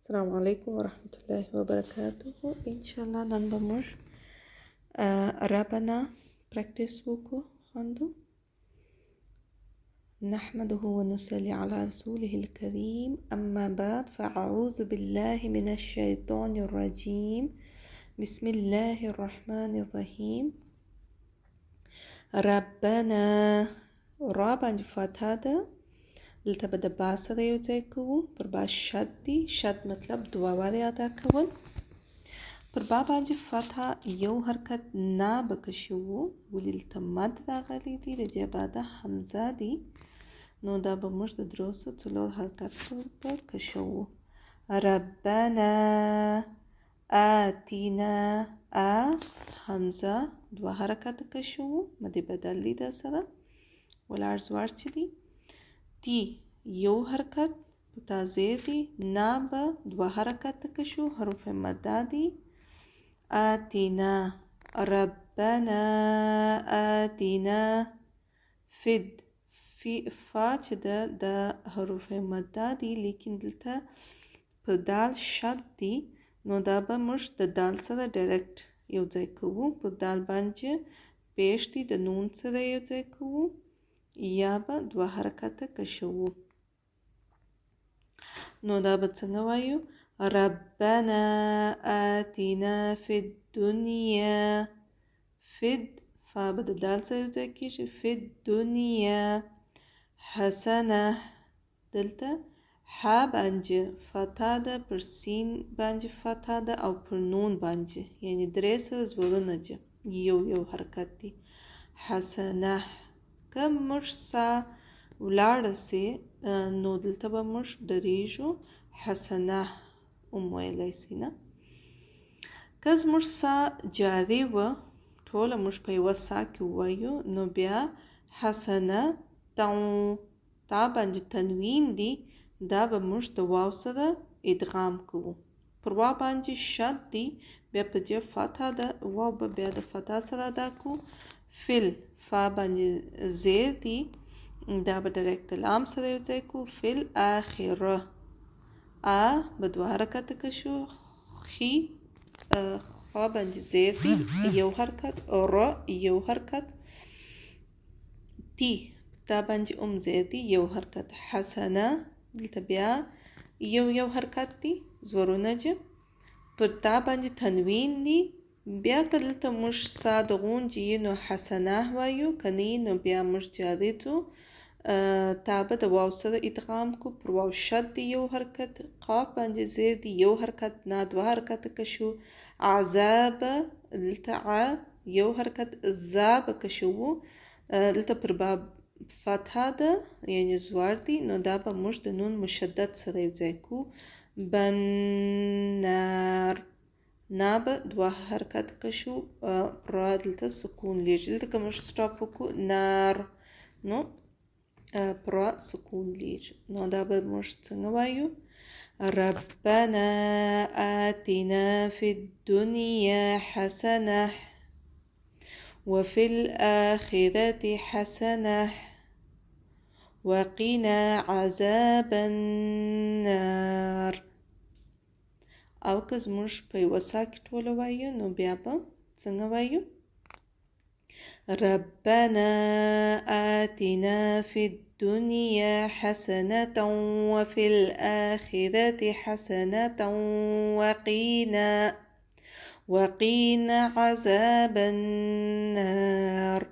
السلام عليكم ورحمة الله وبركاته. إنشاءالله نن به موږ ربنا پریکټیس وکړو خوندو. نحمده ونصلي على رسوله الكريم، أما بعد فأعوذ بالله من الشيطان الرجيم. بسم الله الرحمن الرحيم. ربنا را باندې فتحه ده، دلته به د با سره یو ځای کوو. پر با شد دی، شد مطلب دوه وارې ادا کول. پر با باندې فتحه یو حرکت نه به کشوو، ولې دلته مد راغلی دی، د دې بعده حمزه دی، نو دا به موږ د دروسو څلور حرکت په کشوو. ربنا آتینا، حمزه دوه حرکت کشوو، مد بدل دی در سره، ولاړ زوړ چې دی. تی یو حرکت تازه دی، نا به دوه حرکت کشو، حروف مده دی. آتینا، ربنا آتینا. فد، فا چې د حروف مده دی، لیکن دلته په دال شد دی، نو دا به موږ د دال سره ډایرکټ یو ځای کوو. په دال باندې پیش دی، د نون سره یو ځای کوو، یا به دوه حرکته کشوو. نو دا به څنګه وایو؟ ربنا آتنا فی الدنیا. فد، فا به د دال سره یو ځای کیږي، فی الدنیا حسنه. دلته ح باندې فتحه ده، پر سین باندې فتحه ده، او پر نون باندې یعنی درې سره زورونه دي، یو حرکت دی. حسنه. که موږ سا ولاړه سي، نو دلته به موږ درېږو، حسنه ویلی سي نه. که زموږ سا جاري وه، ټوله موږ په یوه سا کې ووایو، نو بیا حسنه تا باندې تنوین دی، دا به موږ د واو سره ادغام کوو. پر وا باندې شد دی، بیا په دې فتحه ده، واو به بیا د فتحه سره ادا کوو. فل، فا باندې زیر دی، دا به ډایرکټ لام سره یو ځای کوو. فل آخره، به دوه حرکت کشو. خی، خا باندې زیر دی، یو حرکت. یو حرکت. تی، تا باندې زیر دی، یو حرکت. حسنه، دلته بیا یو حرکت دی، زورونه دي. پر تا باندې تنوین دی، بیا که دلته موږ سا د غونجې نو حسنه وایو، که نه نو بیا موږ جاري ځو، تا به د واو سره ادغام کو. پر واو شد دی، یو حرکت. قاف باندې زیر دی، یو حرکت. نه دوه حرکت کشو. عذاب، دلته یو حرکت. ذاب کشو، دلته پر باب فتحه ده یعنی زوار دی، نو دا به موږ د نون مشدد سره یو ځای کو. بنار، نا به دوه حرکت کشو، را دلته سکون لیږي. دلته که موږ سټاپ وکړو، نار، نو پرا سکون لیږي. نو دا به موږ څنګه وایو؟ ربنا آتنا فی الدنیا حسنه وفي الآخرة حسنه وقنا عذاب النار. او که زموږ په یوه سا کې ټوله وایو، نو بیا به څنګه وایو؟ ربنا آتنا في الدنيا حسنة وفي الآخرة حسنة وقنا عذاب النار.